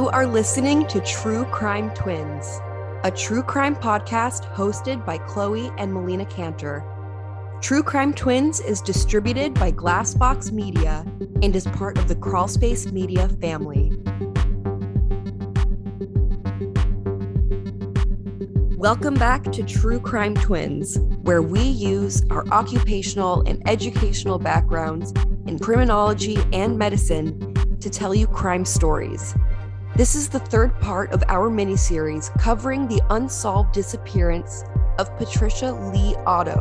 You are listening to True Crime Twins, a true crime podcast hosted by Chloe and Melina Canter. True Crime Twins is distributed by Glassbox Media and is part of the Crawlspace media family. Welcome back to True Crime Twins, where we use our occupational and educational backgrounds in criminology and medicine to tell you crime stories. This is the third part of our miniseries covering the unsolved disappearance of Patricia Lee Otto,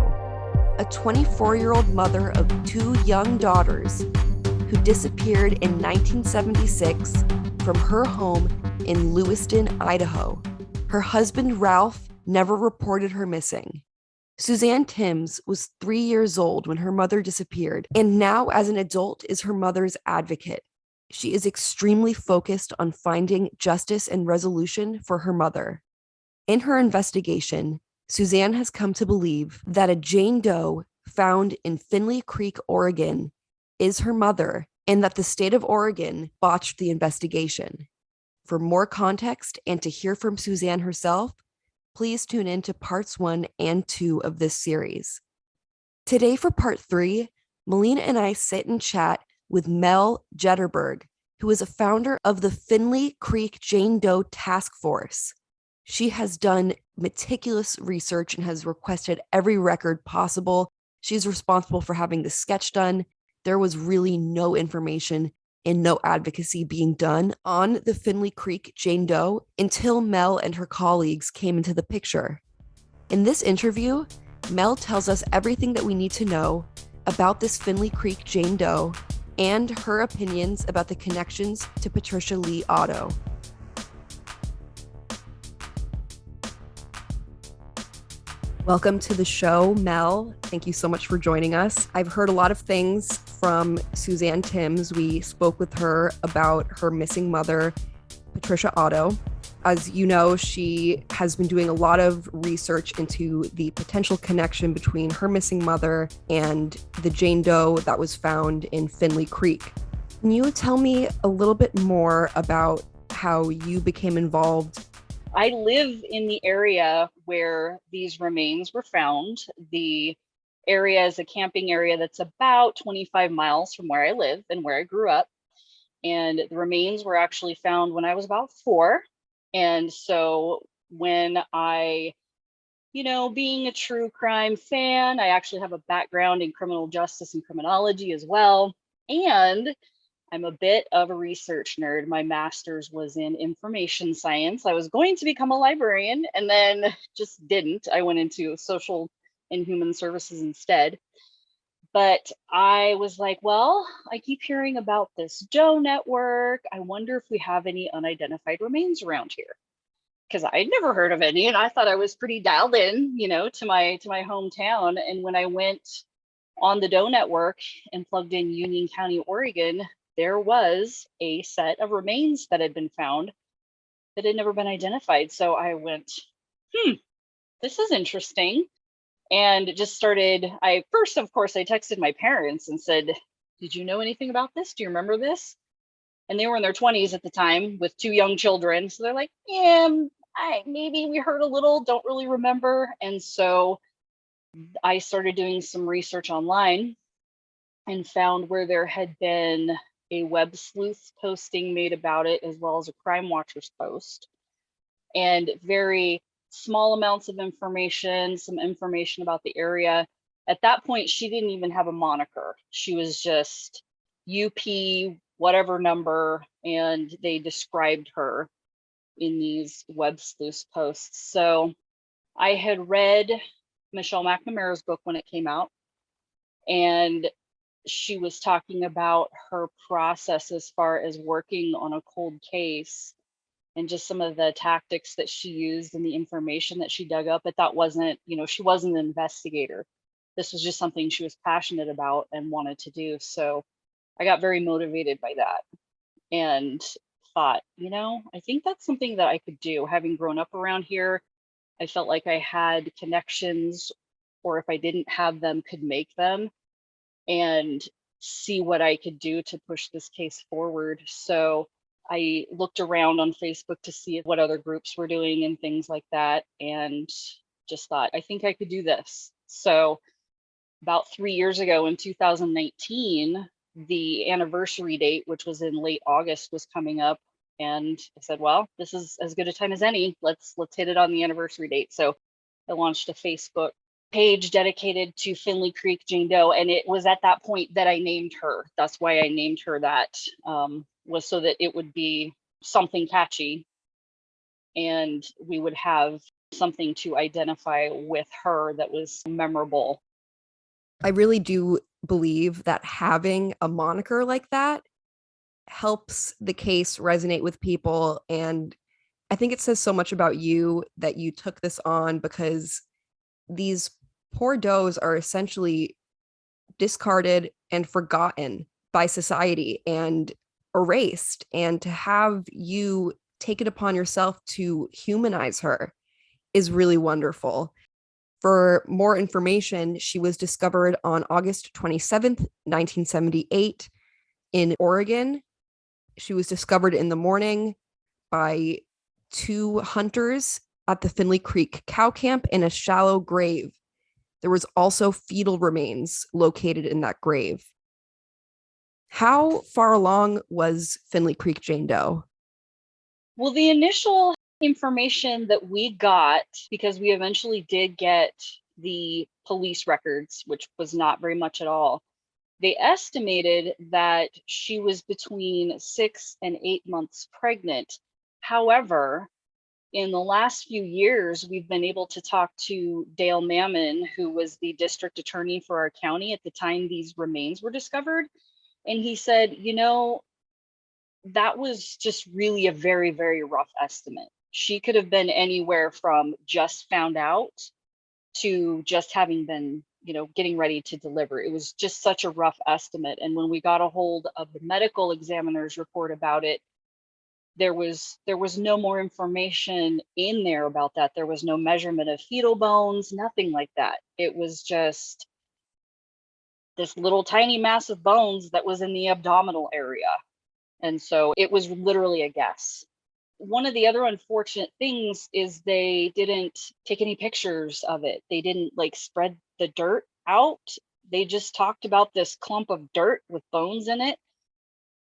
a 24-year-old mother of two young daughters who disappeared in 1976 from her home in Lewiston, Idaho. Her husband, Ralph, never reported her missing. Suzanne Timms was 3 years old when her mother disappeared, and now as an adult is her mother's advocate. She is extremely focused on finding justice and resolution for her mother. In her investigation, Suzanne has come to believe that a Jane Doe found in Finley Creek, Oregon, is her mother, and that the state of Oregon botched the investigation. For more context and to hear from Suzanne herself, please tune in to parts 1 and 2 of this series. Today for part 3, Melina and I sit and chat with Mel Jederberg, who is a founder of the Finley Creek Jane Doe Task Force. She has done meticulous research and has requested every record possible. She's responsible for having the sketch done. There was really no information and no advocacy being done on the Finley Creek Jane Doe until Mel and her colleagues came into the picture. In this interview, Mel tells us everything that we need to know about this Finley Creek Jane Doe and her opinions about the connections to Patricia Lee Otto. Welcome to the show, Mel. Thank you so much for joining us. I've heard a lot of things from Suzanne Timms. We spoke with her about her missing mother, Patricia Otto. As you know, she has been doing a lot of research into the potential connection between her missing mother and the Jane Doe that was found in Finley Creek. Can you tell me a little bit more about how you became involved? I live in the area where these remains were found. The area is a camping area that's about 25 miles from where I live and where I grew up. And the remains were actually found when I was about 4. And so when I, being a true crime fan, I actually have a background in criminal justice and criminology as well. And I'm a bit of a research nerd. My master's was in information science. I was going to become a librarian and then just didn't. I went into social and human services instead. But I was like, well, I keep hearing about this Doe network. I wonder if we have any unidentified remains around here. Because I'd never heard of any, and I thought I was pretty dialed in, to my hometown. And when I went on the Doe network and plugged in Union County, Oregon, there was a set of remains that had been found that had never been identified. So I went, this is interesting. And it just started, I texted my parents and said, did you know anything about this? Do you remember this? And they were in their 20s at the time with 2 young children. So they're like, yeah, maybe we heard a little, don't really remember. And so I started doing some research online and found where there had been a web sleuth posting made about it, as well as a Crime Watchers post. And very small amounts of information, some information about the area. At that point, she didn't even have a moniker. She was just UP, whatever number, and they described her in these web sleuth posts. So I had read Michelle McNamara's book when it came out, and she was talking about her process as far as working on a cold case and just some of the tactics that she used and the information that she dug up. But that wasn't, she wasn't an investigator. This was just something she was passionate about and wanted to do. So I got very motivated by that and thought, I think that's something that I could do. Having grown up around here, I felt like I had connections, or if I didn't have them, could make them and see what I could do to push this case forward. So I looked around on Facebook to see what other groups were doing and things like that, and just thought, I think I could do this. So about 3 years ago in 2019, the anniversary date, which was in late August, was coming up. And I said, well, this is as good a time as any. Let's hit it on the anniversary date. So I launched a Facebook page dedicated to Finley Creek Jane Doe. And it was at that point that I named her. That's why I named her that, was so that it would be something catchy and we would have something to identify with her that was memorable. I really do believe that having a moniker like that helps the case resonate with people. And I think it says so much about you that you took this on, because these poor does are essentially discarded and forgotten by society and erased. And to have you take it upon yourself to humanize her is really wonderful. For more information, she was discovered on August 27th, 1978 in Oregon. She was discovered in the morning by two hunters at the Finley Creek cow camp in a shallow grave. There was also fetal remains located in that grave. How far along was Finley Creek Jane Doe? Well, the initial information that we got, because we eventually did get the police records, which was not very much at all, they estimated that she was between 6 and 8 months pregnant. However, in the last few years, we've been able to talk to Dale Mammon, who was the district attorney for our county at the time these remains were discovered. And he said, that was just really a very, very rough estimate. She could have been anywhere from just found out to just having been, getting ready to deliver. It was just such a rough estimate. And when we got a hold of the medical examiner's report about it, there was no more information in there about that. There was no measurement of fetal bones, nothing like that. It was just this little tiny mass of bones that was in the abdominal area. And so it was literally a guess. One of the other unfortunate things is they didn't take any pictures of it. They didn't spread the dirt out. They just talked about this clump of dirt with bones in it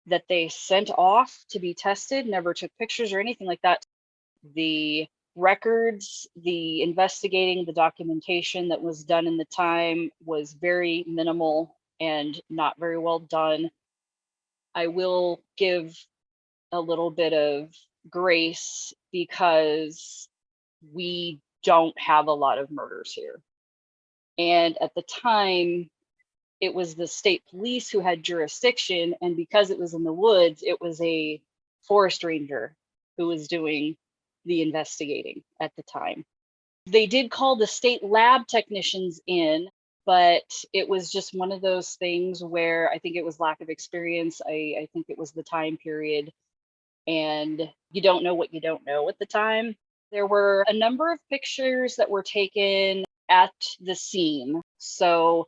that they sent off to be tested, never took pictures or anything like that. The records, the investigating, the documentation that was done in the time was very minimal and not very well done. I will give a little bit of grace because we don't have a lot of murders here. And at the time, it was the state police who had jurisdiction. And because it was in the woods, it was a forest ranger who was doing the investigating at the time. They did call the state lab technicians in, but it was just one of those things where I think it was lack of experience. I think it was the time period, and you don't know what you don't know at the time. There were a number of pictures that were taken at the scene. So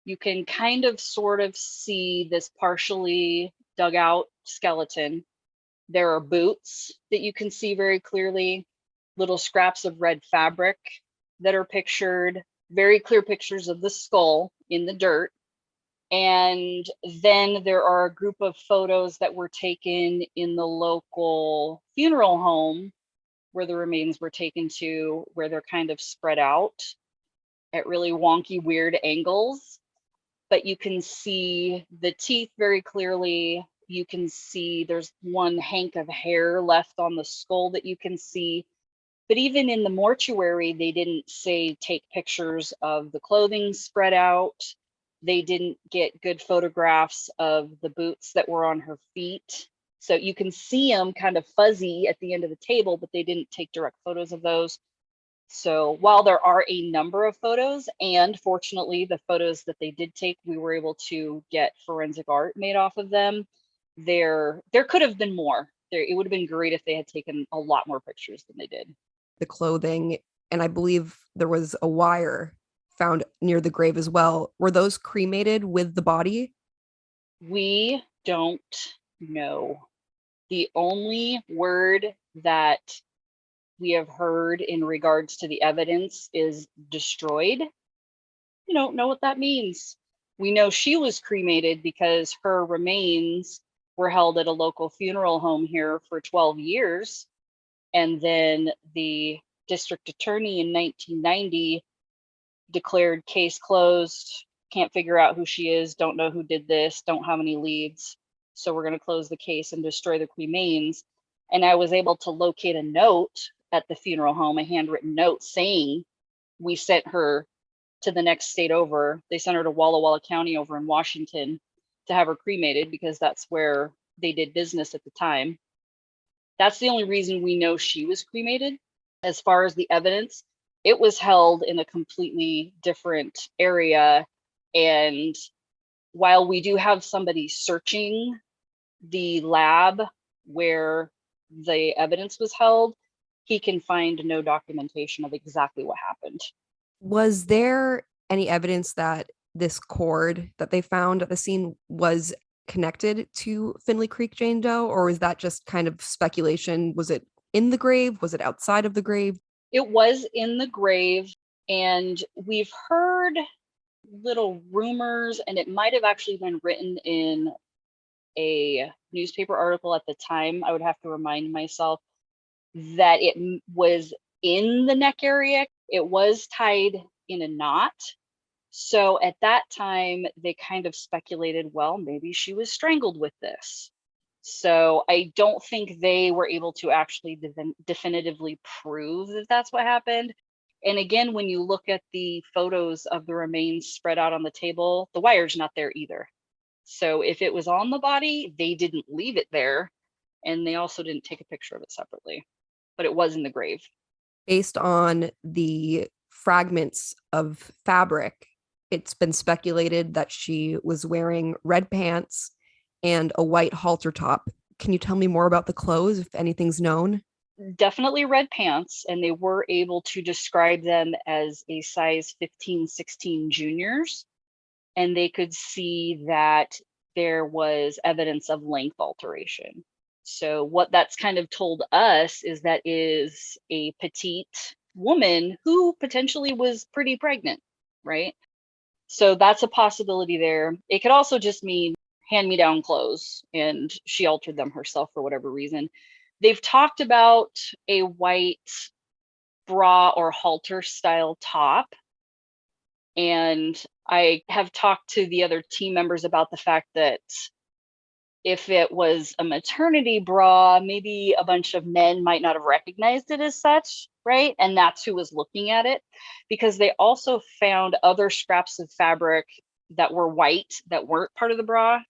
you can kind of sort of see this partially dug out skeleton. There are boots that you can see very clearly, little scraps of red fabric that are pictured, very clear pictures of the skull in the dirt. And then there are a group of photos that were taken in the local funeral home where the remains were taken to, where they're kind of spread out at really wonky, weird angles. But you can see the teeth very clearly. You can see there's one hank of hair left on the skull that you can see. But even in the mortuary, they didn't say take pictures of the clothing spread out. They didn't get good photographs of the boots that were on her feet. So you can see them kind of fuzzy at the end of the table, but they didn't take direct photos of those. So while there are a number of photos, and fortunately the photos that they did take, we were able to get forensic art made off of them, there could have been more. It would have been great if they had taken a lot more pictures than they did. The clothing, and I believe there was a wire found near the grave as well. Were those cremated with the body? We don't know. The only word that we have heard in regards to the evidence is destroyed. We don't know what that means. We know she was cremated because her remains were held at a local funeral home here for 12 years. And then the district attorney in 1990 declared case closed, can't figure out who she is, don't know who did this, don't have any leads. So we're going to close the case and destroy the remains. And I was able to locate a note at the funeral home, a handwritten note saying we sent her to the next state over. They sent her to Walla Walla County over in Washington to have her cremated because that's where they did business at the time. That's the only reason we know she was cremated. As far as the evidence, it was held in a completely different area. And while we do have somebody searching the lab where the evidence was held, he can find no documentation of exactly what happened. Was there any evidence that this cord that they found at the scene was connected to Finley Creek Jane Doe, or was that just kind of speculation? Was it in the grave? Was it outside of the grave? It was in the grave, and we've heard little rumors, and it might have actually been written in a newspaper article at the time. I would have to remind myself that it was in the neck area. It was tied in a knot. So at that time, they kind of speculated, well, maybe she was strangled with this. So I don't think they were able to actually definitively prove that that's what happened. And again, when you look at the photos of the remains spread out on the table, the wire's not there either. So if it was on the body, they didn't leave it there. And they also didn't take a picture of it separately, but it was in the grave. Based on the fragments of fabric, it's been speculated that she was wearing red pants and a white halter top. Can you tell me more about the clothes, if anything's known? Definitely red pants, and they were able to describe them as a size 15, 16 juniors. And they could see that there was evidence of length alteration. So what that's kind of told us is that is a petite woman who potentially was pretty pregnant, right? So that's a possibility there. It could also just mean hand-me-down clothes and she altered them herself for whatever reason. They've talked about a white bra or halter style top. And I have talked to the other team members about the fact that if it was a maternity bra, maybe a bunch of men might not have recognized it as such, right? And that's who was looking at it, because they also found other scraps of fabric that were white that weren't part of the bra.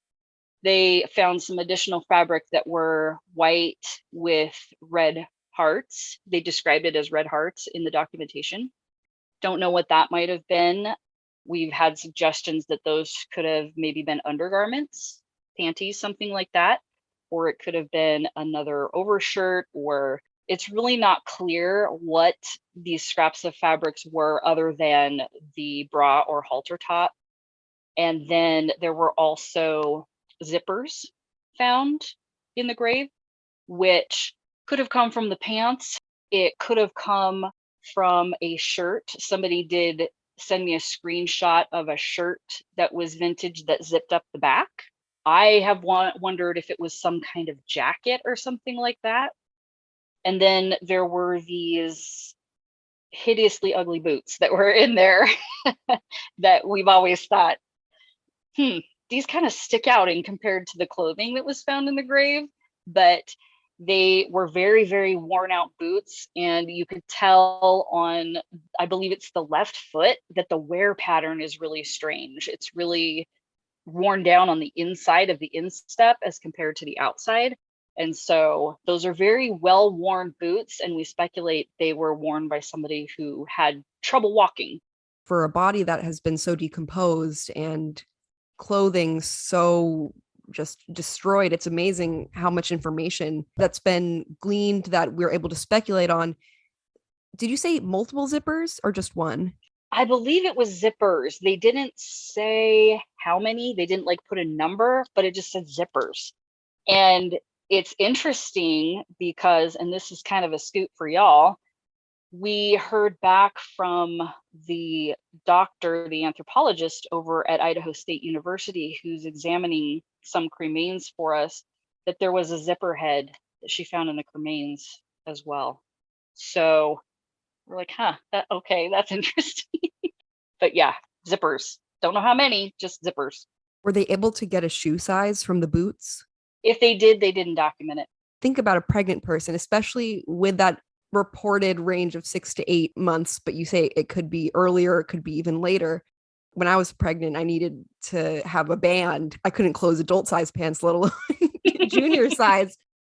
They found some additional fabric that were white with red hearts. They described it as red hearts in the documentation. Don't know what that might have been. We've had suggestions that those could have maybe been undergarments, panties, something like that, or it could have been another overshirt, or it's really not clear what these scraps of fabrics were other than the bra or halter top. And then there were also zippers found in the grave, which could have come from the pants. It could have come from a shirt. Somebody did send me a screenshot of a shirt that was vintage that zipped up the back. I have wondered if it was some kind of jacket or something like that. And then there were these hideously ugly boots that were in there that we've always thought, these kind of stick out in compared to the clothing that was found in the grave. But they were very, very worn out boots. And you could tell on, I believe it's the left foot, that the wear pattern is really strange. It's really worn down on the inside of the instep as compared to the outside. And so those are very well worn boots. And we speculate they were worn by somebody who had trouble walking. For a body that has been so decomposed and clothing so just destroyed, it's amazing how much information that's been gleaned that we're able to speculate on. Did you say multiple zippers or just one? I believe it was zippers. They didn't say how many. They didn't like put a number, but it just said zippers. And It's interesting because, and this is kind of a scoop for y'all, we heard back from the doctor, the anthropologist over at Idaho State University, who's examining some cremains for us, that there was a zipper head that she found in the cremains as well. So we're like, okay, that's interesting. But yeah, zippers. Don't know how many, just zippers. Were they able to get a shoe size from the boots? If they did, they didn't document it. Think about a pregnant person, especially with that reported range of 6 to 8 months, but you say it could be earlier, it could be even later. When I was pregnant, I needed to have a band. I couldn't close adult size pants, let alone junior size.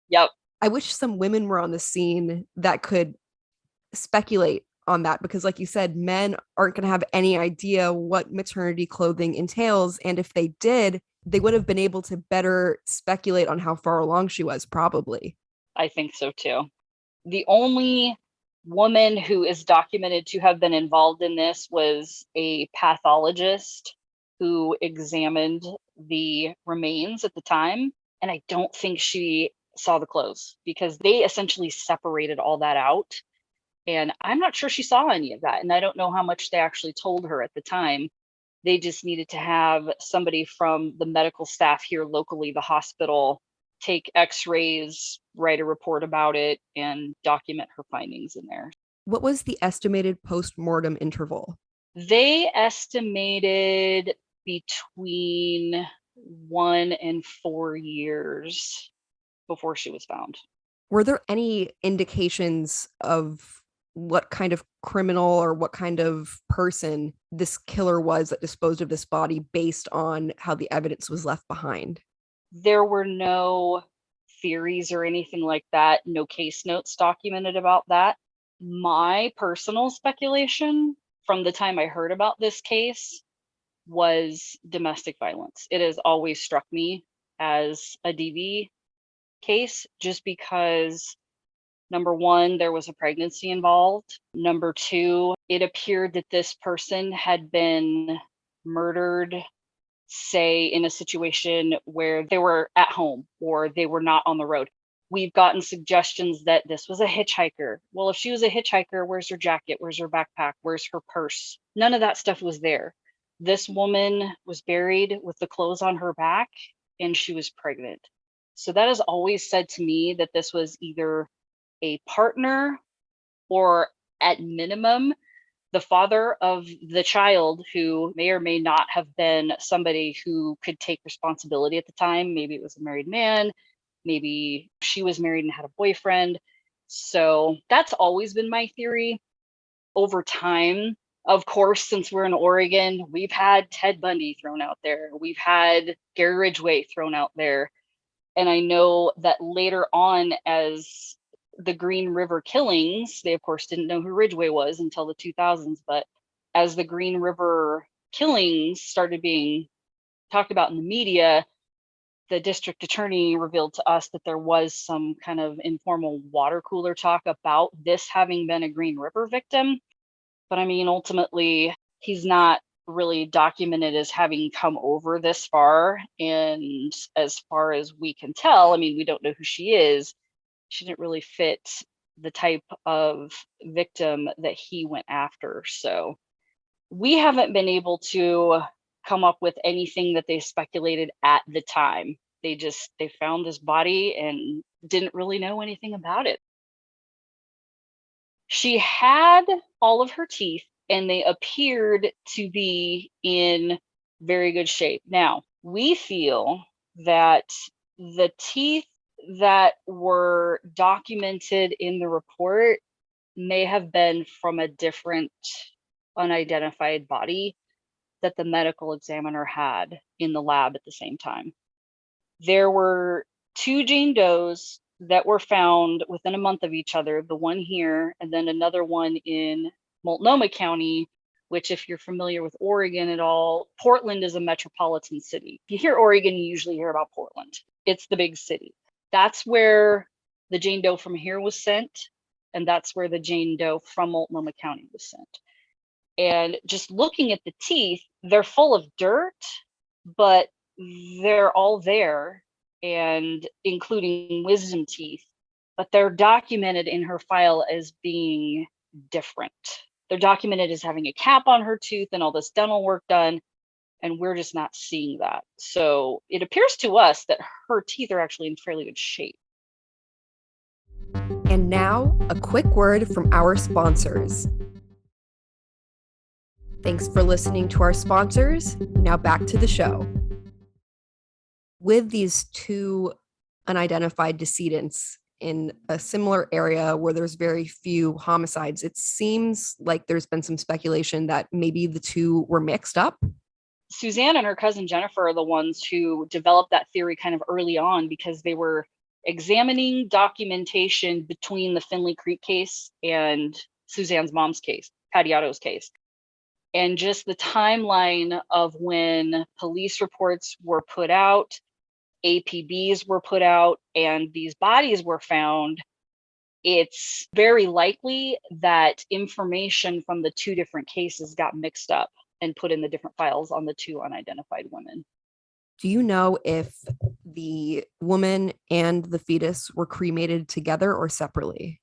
Yep. I wish some women were on the scene that could speculate on that, because like you said, men aren't going to have any idea what maternity clothing entails. And if they did, they would have been able to better speculate on how far along she was, probably. I think so too. The only woman who is documented to have been involved in this was a pathologist who examined the remains at the time. And I don't think she saw the clothes, because they essentially separated all that out. And I'm not sure she saw any of that. And I don't know how much they actually told her at the time. They just needed to have somebody from the medical staff here locally, the hospital, take x-rays, write a report about it, and document her findings in there. What was the estimated post-mortem interval? They estimated between 1 and 4 years before she was found. Were there any indications of what kind of criminal or what kind of person this killer was that disposed of this body based on how the evidence was left behind? There were no theories or anything like that, no case notes documented about that. My personal speculation from the time I heard about this case was domestic violence. It has always struck me as a DV case, just because number one, there was a pregnancy involved. Number two, it appeared that this person had been murdered, say, in a situation where they were at home or they were not on the road. We've gotten suggestions that this was a hitchhiker. Well, if she was a hitchhiker, where's her jacket? Where's her backpack? Where's her purse? None of that stuff was there. This woman was buried with the clothes on her back, and she was pregnant. So that has always said to me that this was either a partner, or at minimum, the father of the child, who may or may not have been somebody who could take responsibility at the time. Maybe it was a married man, maybe she was married and had a boyfriend. So that's always been my theory. Over time, of course, since we're in Oregon, we've had Ted Bundy thrown out there. We've had Gary Ridgway thrown out there. And I know that later on, as the Green River killings, they of course didn't know who Ridgway was until the 2000s, but as the Green River killings started being talked about in the media, the district attorney revealed to us that there was some kind of informal water cooler talk about this having been a Green River victim. But I mean, ultimately, he's not really documented as having come over this far. And as far as we can tell, I mean, we don't know who she is. She didn't really fit the type of victim that he went after. So we haven't been able to come up with anything that they speculated at the time. They found this body and didn't really know anything about it. She had all of her teeth, and they appeared to be in very good shape. Now, we feel that the teeth that were documented in the report may have been from a different unidentified body that the medical examiner had in the lab at the same time. There were 2 Jane Does that were found within a month of each other, the one here and then another one in Multnomah County, which, if you're familiar with Oregon at all, Portland is a metropolitan city. If you hear Oregon, you usually hear about Portland. It's the big city. That's where the Jane Doe from here was sent, and that's where the Jane Doe from Multnomah County was sent. And just looking at the teeth, they're full of dirt, but they're all there. and including wisdom teeth, but they're documented in her file as being different. They're documented as having a cap on her tooth and all this dental work done, and we're just not seeing that. So it appears to us that her teeth are actually in fairly good shape. And now, a quick word from our sponsors. Thanks for listening to our sponsors. Now back to the show. With these two unidentified decedents in a similar area where there's very few homicides, it seems like there's been some speculation that maybe the two were mixed up. Suzanne and her cousin Jennifer are the ones who developed that theory kind of early on, because they were examining documentation between the Finley Creek case and Suzanne's mom's case, Patty Otto's case. And just the timeline of when police reports were put out, APBs were put out, and these bodies were found, it's very likely that information from the two different cases got mixed up and put in the different files on the two unidentified women. Do you know if the woman and the fetus were cremated together or separately?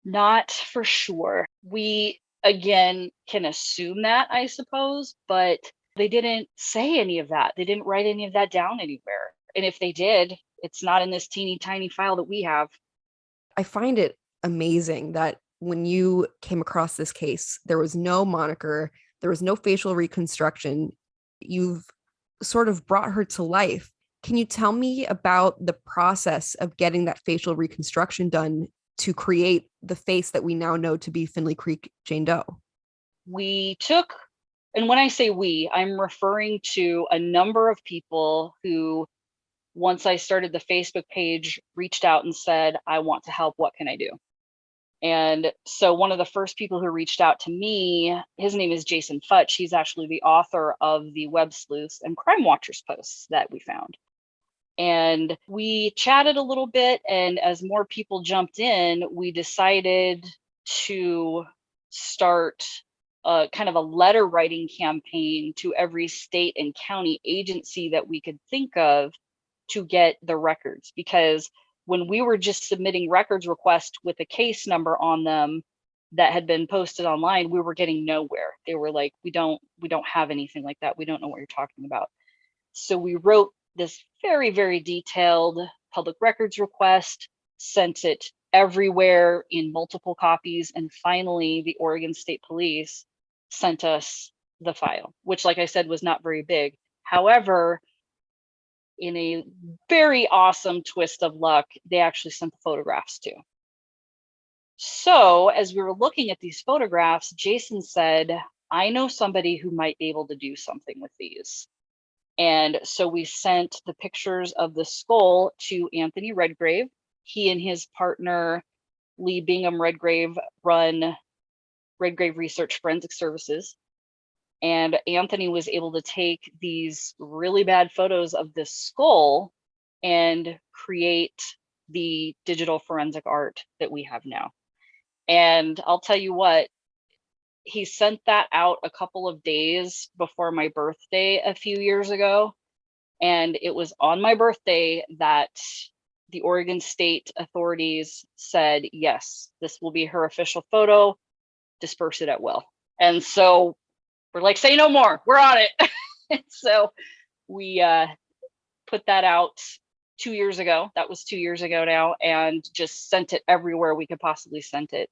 Not for sure. We, again, can assume that, I suppose, but they didn't say any of that. They didn't write any of that down anywhere. And if they did, it's not in this teeny tiny file that we have. I find it amazing that when you came across this case, there was no moniker, there was no facial reconstruction. You've sort of brought her to life. Can you tell me about the process of getting that facial reconstruction done to create the face that we now know to be Finley Creek Jane Doe? We took, and when I say we, I'm referring to a number of people who, once I started the Facebook page, reached out and said, I want to help. What can I do? And so one of the first people who reached out to me, his name is Jason Futch. He's actually the author of the Web Sleuths and Crime Watchers posts that we found. And we chatted a little bit, and as more people jumped in, we decided to start a kind of a letter writing campaign to every state and county agency that we could think of to get the records. Because when we were just submitting records requests with a case number on them that had been posted online, we were getting nowhere. They were like, we don't have anything like that. We don't know what you're talking about. So we wrote this very, very detailed public records request, sent it everywhere in multiple copies, and finally the Oregon State Police sent us the file, which, like I said, was not very big. However, in a very awesome twist of luck, they actually sent the photographs too. So as we were looking at these photographs, Jason said, I know somebody who might be able to do something with these. And so we sent the pictures of the skull to Anthony Redgrave. He and his partner, Lee Bingham Redgrave, run Redgrave Research Forensic Services. And Anthony was able to take these really bad photos of this skull and create the digital forensic art that we have now. And I'll tell you what, he sent that out a couple of days before my birthday a few years ago. And it was on my birthday that the Oregon State authorities said, yes, this will be her official photo, disperse it at will. And so we're like, say no more, we're on it. So we put that out 2 years ago. That was 2 years ago now, and just sent it everywhere we could possibly send it.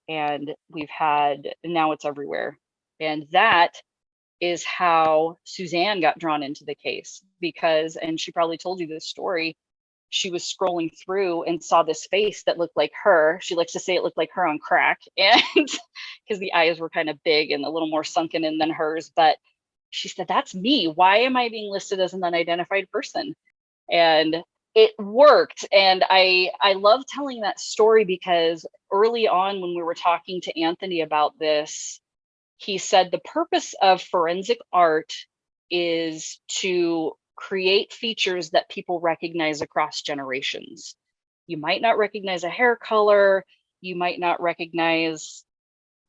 And now it's everywhere. And that is how Suzanne got drawn into the case, because, and she probably told you this story, she was scrolling through and saw this face that looked like her. She likes to say it looked like her on crack, and because the eyes were kind of big and a little more sunken in than hers. But she said, that's me. Why am I being listed as an unidentified person? And it worked. And I love telling that story because early on when we were talking to Anthony about this, he said the purpose of forensic art is to create features that people recognize across generations. You might not recognize a hair color, you might not recognize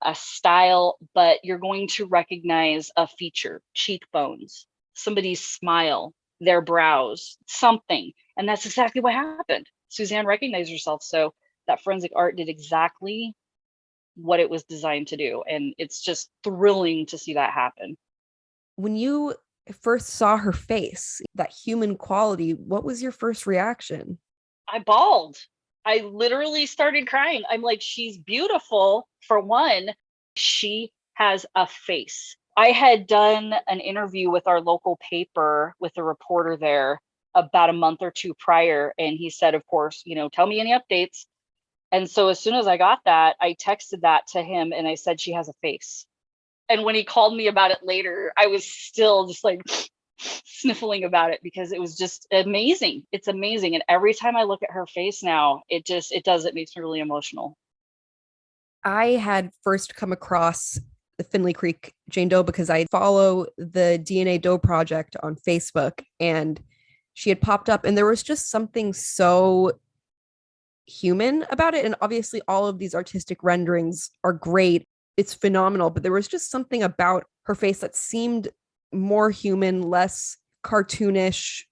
a style, but you're going to recognize a feature, cheekbones, somebody's smile, their brows, something. And that's exactly what happened. Suzanne recognized herself. So that forensic art did exactly what it was designed to do. And it's just thrilling to see that happen. When you first saw her face, that human quality, what was your first reaction? I bawled. I literally started crying. I'm like, she's beautiful. For one, she has a face. I had done an interview with our local paper with a reporter there about a month or two prior. And he said, of course, tell me any updates. And so as soon as I got that, I texted that to him and I said, she has a face. And when he called me about it later, I was still just like sniffling about it because it was just amazing. It's amazing. And every time I look at her face now, it makes me really emotional. I had first come across the Finley Creek Jane Doe because I follow the DNA Doe project on Facebook, and she had popped up, and there was just something so human about it. And obviously all of these artistic renderings are great. It's phenomenal, but there was just something about her face that seemed more human, less cartoonish.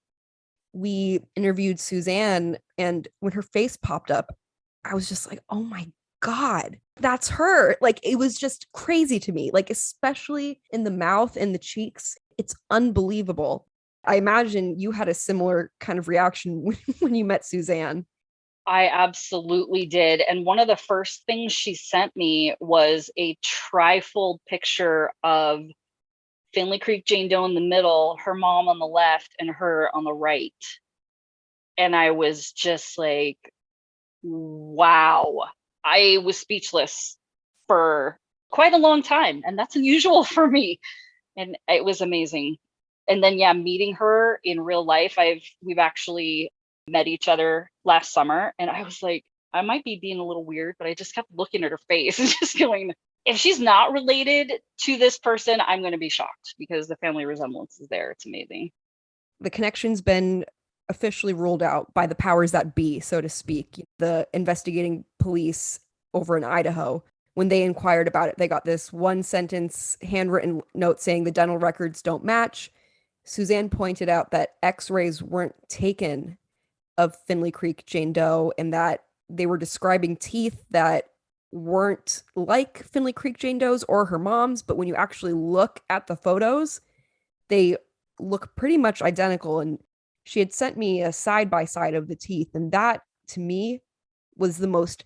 We interviewed Suzanne, and when her face popped up, I was just like, oh my God, that's her. Like, it was just crazy to me, like, especially in the mouth and the cheeks. It's unbelievable. I imagine you had a similar kind of reaction when you met Suzanne. I absolutely did. And one of the first things she sent me was a trifold picture of Finley Creek Jane Doe in the middle, her mom on the left, and her on the right. And I was just like, wow. I was speechless for quite a long time. And that's unusual for me. And it was amazing. And then, yeah, meeting her in real life, we've actually met each other last summer. And I was like, I might be being a little weird, but I just kept looking at her face and just going, if she's not related to this person, I'm going to be shocked because the family resemblance is there. It's amazing. The connection's been officially ruled out by the powers that be, so to speak. The investigating police over in Idaho, when they inquired about it, they got this one sentence handwritten note saying the dental records don't match. Suzanne pointed out that x-rays weren't taken of Finley Creek Jane Doe and that they were describing teeth that weren't like Finley Creek Jane Doe's or her mom's, but when you actually look at the photos, they look pretty much identical. And she had sent me a side-by-side of the teeth, and that, to me, was the most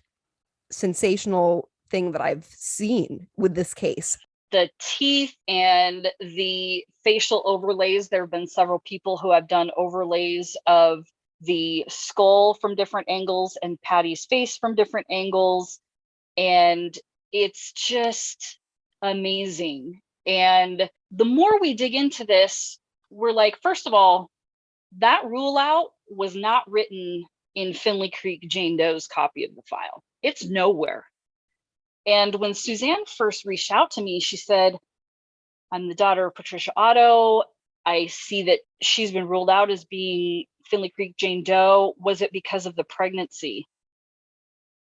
sensational thing that I've seen with this case. The teeth and the facial overlays, there have been several people who have done overlays of the skull from different angles and Patty's face from different angles. And it's just amazing. And the more we dig into this, we're like, first of all, that rule out was not written in Finley Creek Jane Doe's copy of the file. It's nowhere. And when Suzanne first reached out to me, she said, I'm the daughter of Patricia Otto. I see that she's been ruled out as being Finley Creek Jane Doe. Was it because of the pregnancy?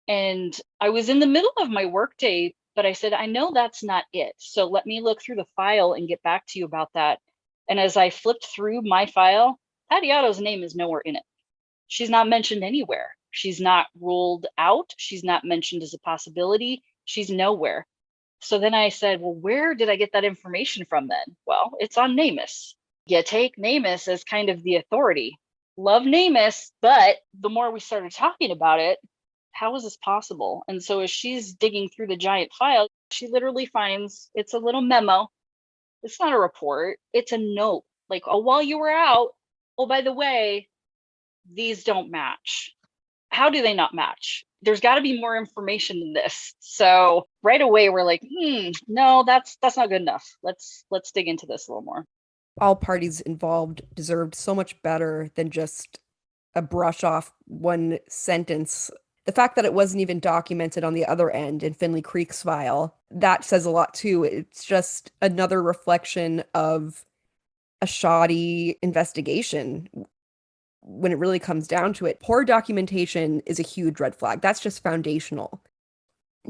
And I was in the middle of my workday, but I said, I know that's not it. So let me look through the file and get back to you about that. And as I flipped through my file, Patty Otto's name is nowhere in it. She's not mentioned anywhere. She's not ruled out. She's not mentioned as a possibility. She's nowhere. So then I said, well, where did I get that information from then? Well, it's on NamUs. You take NamUs as kind of the authority. Love NamUs, but the more we started talking about it, how is this possible? And so as she's digging through the giant file, she literally finds it's a little memo. It's not a report. It's a note. Like, oh, while you were out, oh, by the way, these don't match. How do they not match? There's got to be more information than this. So right away we're like, no, that's not good enough. Let's dig into this a little more. All parties involved deserved so much better than just a brush off one sentence. The fact that it wasn't even documented on the other end in Finley Creek's file, that says a lot too. It's just another reflection of a shoddy investigation. When it really comes down to it, poor documentation is a huge red flag. That's just foundational.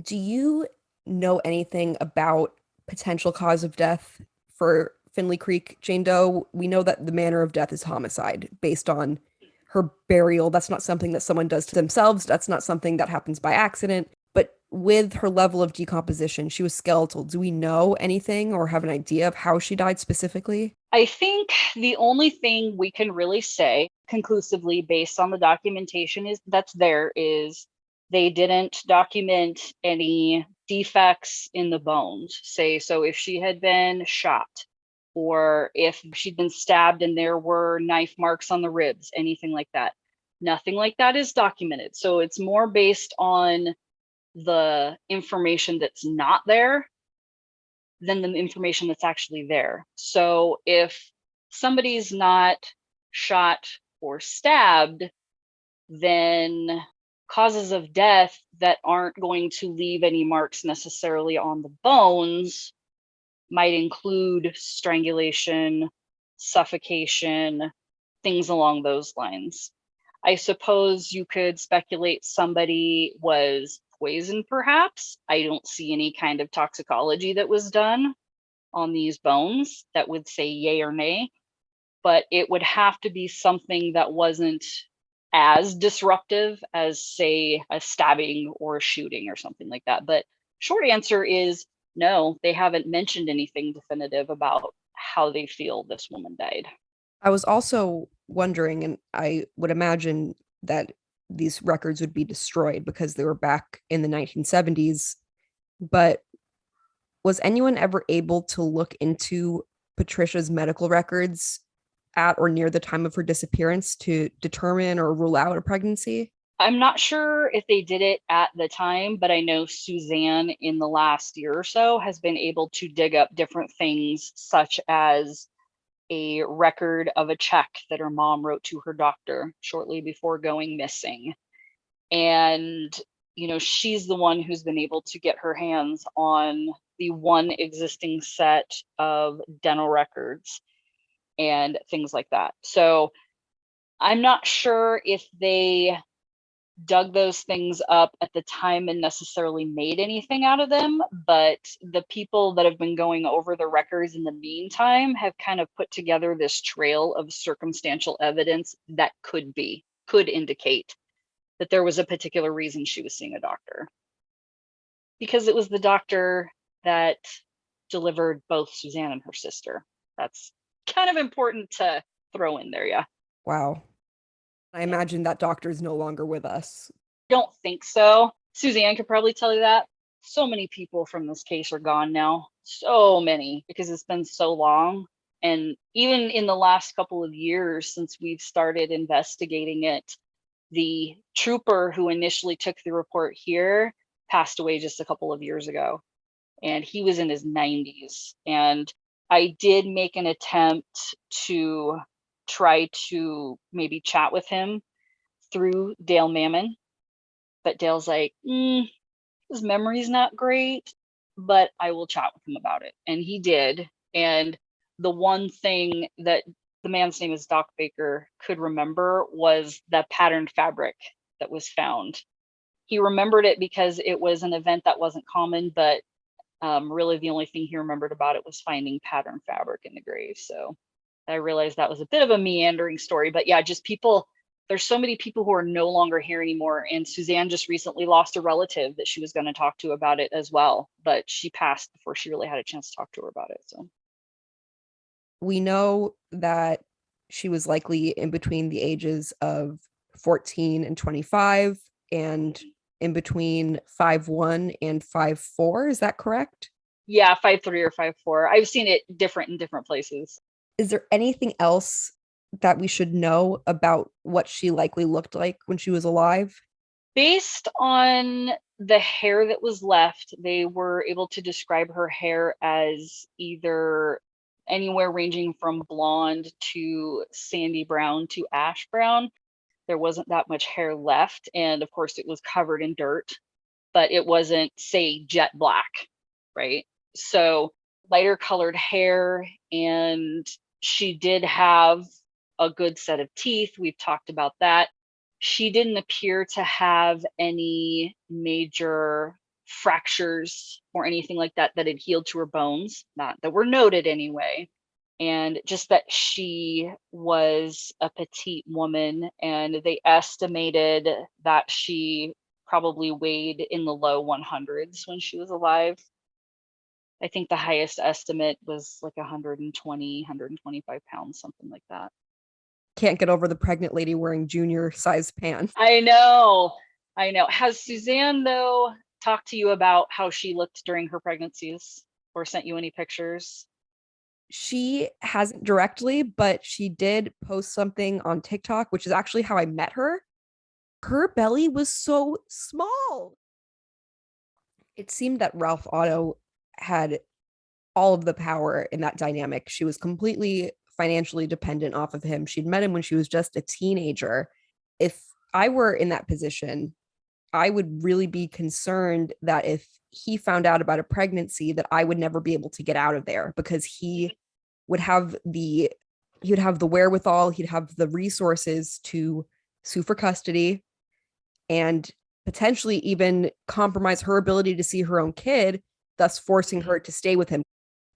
Do you know anything about potential cause of death for Finley Creek Jane Doe, we know that the manner of death is homicide based on her burial. That's not something that someone does to themselves. That's not something that happens by accident. But with her level of decomposition, she was skeletal. Do we know anything or have an idea of how she died specifically? I think the only thing we can really say conclusively based on the documentation is they didn't document any defects in the bones. Say, so if she had been shot or if she'd been stabbed and there were knife marks on the ribs, anything like that. Nothing like that is documented. So it's more based on the information that's not there than the information that's actually there. So if somebody's not shot or stabbed, then causes of death that aren't going to leave any marks necessarily on the bones might include strangulation, suffocation, things along those lines. I suppose you could speculate somebody was poisoned, perhaps. I don't see any kind of toxicology that was done on these bones that would say yay or nay, but it would have to be something that wasn't as disruptive as, say, a stabbing or a shooting or something like that. But short answer is no, they haven't mentioned anything definitive about how they feel this woman died. I was also wondering, and I would imagine that these records would be destroyed because they were back in the 1970s, but was anyone ever able to look into Patricia's medical records at or near the time of her disappearance to determine or rule out a pregnancy? I'm not sure if they did it at the time, but I know Suzanne in the last year or so has been able to dig up different things, such as a record of a check that her mom wrote to her doctor shortly before going missing. And, she's the one who's been able to get her hands on the one existing set of dental records and things like that. So I'm not sure if they dug those things up at the time and necessarily made anything out of them, but the people that have been going over the records in the meantime have kind of put together this trail of circumstantial evidence that could indicate that there was a particular reason she was seeing a doctor, because it was the doctor that delivered both Suzanne and her sister. That's kind of important to throw in there. Yeah. Wow. I imagine that doctor is no longer with us. Don't think so. Suzanne could probably tell you that. So many people from this case are gone now. So many, because it's been so long. And even in the last couple of years since we've started investigating it, the trooper who initially took the report here passed away just a couple of years ago. And he was in his 90s. And I did make an attempt to try to maybe chat with him through Dale Mammon, but Dale's like, his memory's not great, but I will chat with him about it. And he did. And the one thing that the man's name is Doc Baker could remember was the patterned fabric that was found. He remembered it because it was an event that wasn't common, but really the only thing he remembered about it was finding patterned fabric in the grave. So I realized that was a bit of a meandering story, but yeah, just people, there's so many people who are no longer here anymore. And Suzanne just recently lost a relative that she was going to talk to about it as well, but she passed before she really had a chance to talk to her about it. So We know that she was likely in between the ages of 14 and 25 and in between 5'1" and 5'4". Is that correct? yeah, 5'3" or 5'4". I've seen it different in different places. Is there anything else that we should know about what she likely looked like when she was alive? Based on the hair that was left, they were able to describe her hair as either anywhere ranging from blonde to sandy brown to ash brown. There wasn't that much hair left. And of course, it was covered in dirt, but it wasn't, say, jet black, right? So lighter colored hair, and she did have a good set of teeth. We've talked about that. She didn't appear to have any major fractures or anything like that that had healed to her bones, not that were noted anyway. and just that she was a petite woman, and they estimated that she probably weighed in the low 100s when she was alive. I think the highest estimate was like 120, 125 pounds, something like that. Can't get over the pregnant lady wearing junior size pants. I know. I know. Has Suzanne, though, talked to you about how she looked during her pregnancies or sent you any pictures? She hasn't directly, but she did post something on TikTok, which is actually how I met her. Her belly was so small. It seemed that Ralph Otto had all of the power in that dynamic. She was completely financially dependent off of him. She'd met him when she was just a teenager. If I were in that position, I would really be concerned that if he found out about a pregnancy, that I would never be able to get out of there, because he would have the wherewithal, he'd have the resources to sue for custody and potentially even compromise her ability to see her own kid, thus forcing her to stay with him.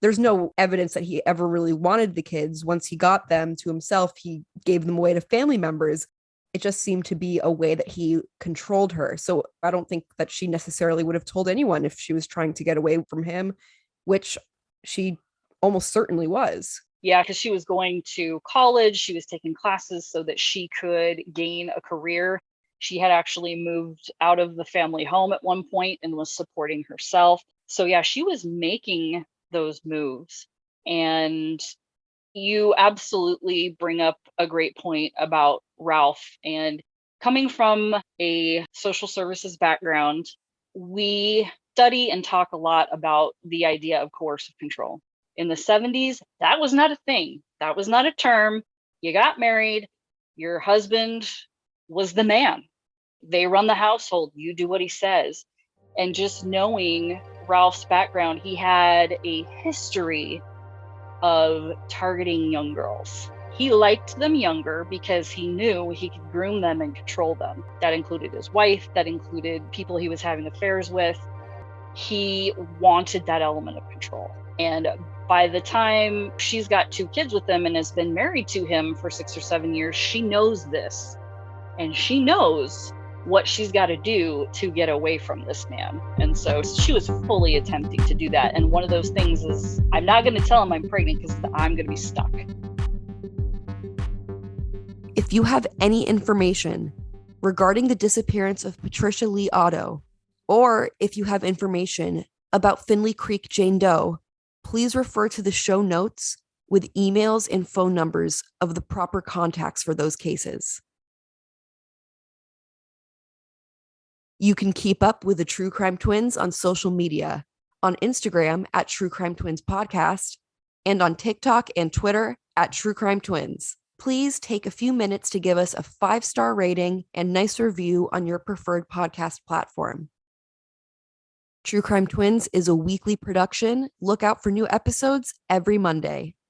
There's no evidence that he ever really wanted the kids. Once he got them to himself, he gave them away to family members. It just seemed to be a way that he controlled her. So I don't think that she necessarily would have told anyone if she was trying to get away from him, which she almost certainly was. Yeah, because she was going to college. She was taking classes so that she could gain a career. She had actually moved out of the family home at one point and was supporting herself. So yeah, she was making those moves. And you absolutely bring up a great point about Ralph. And coming from a social services background, we study and talk a lot about the idea of coercive control. In the 70s, that was not a thing. That was not a term. You got married, your husband was the man. They run the household, you do what he says. And just knowing Ralph's background, he had a history of targeting young girls. He liked them younger because he knew he could groom them and control them. That included his wife, that included people he was having affairs with. He wanted that element of control. And by the time she's got 2 kids with him and has been married to him for 6 or 7 years, she knows this. And she knows what she's got to do to get away from this man. And so she was fully attempting to do that. And one of those things is, I'm not going to tell him I'm pregnant because I'm going to be stuck. If you have any information regarding the disappearance of Patricia Lee Otto, or if you have information about Finley Creek Jane Doe, please refer to the show notes with emails and phone numbers of the proper contacts for those cases. You can keep up with the True Crime Twins on social media, on Instagram at True Crime Twins Podcast, and on TikTok and Twitter at True Crime Twins. Please take a few minutes to give us a 5-star rating and nice review on your preferred podcast platform. True Crime Twins is a weekly production. Look out for new episodes every Monday.